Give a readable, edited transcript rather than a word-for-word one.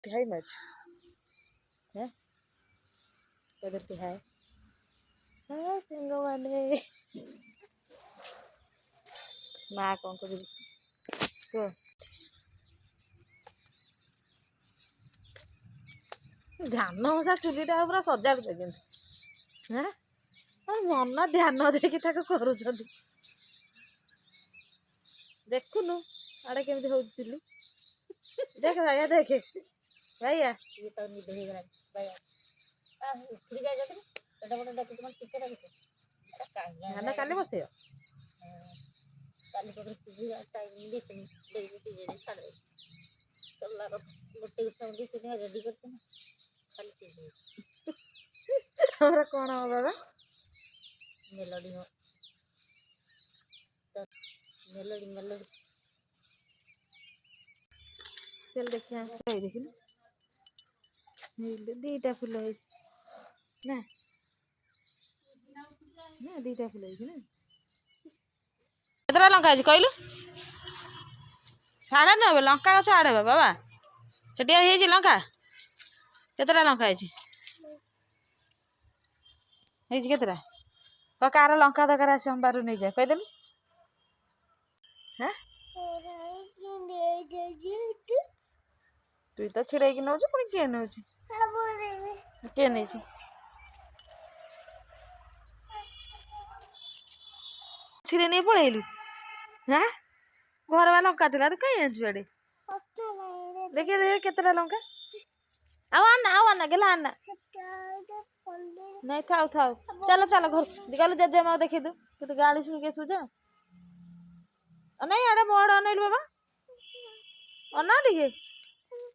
हाय much है उधर के है सिंह माने माँ कौन कर ध्यान मशा चुलीटा पूरा सजाड़ दे मन ध्यान देखी करुँच देखुनु आड़े केमी हो चुली देख भैया देखे भैया ये तो निद हो गला भैया उठी जाए जल्दी एटा बड़ा डाक तुम टिके ध्यान काली बसो काली पकड़ सीधी टाइम देखनी दे छाड़ दे सोला गोटे गुच्छा सीधे रेडी कर खाली सीधे हमरा कौन हो बाबा मेलोडी हो मेलोडी मेलोडी चल देखिए देखिए दीटा फुल है ना ना दीटा फुल है ना केतरा लंका है कहलु साढ़े नबे लंका गछ आड़े बाबा सेटिया है लंका केतरा लंका है केतरा कार लंका दरकार आस बारू नहीं जाए कहीदेलु हाँ तु तो छिड़े नौ पुणी किए नौ किए नहीं छिड़े नहीं पलैलु हाँ घर वाला लंका था तो कहीं आड़े देखिए देखिए केतटा लंका आना गेला आना नहीं थाऊ थाऊ चलो चलो घर गलु जेजे माँ देखी दू तू गाड़ी शुणी के सुझा नहीं आड़े मोड़ अनैलु बाबा अना टे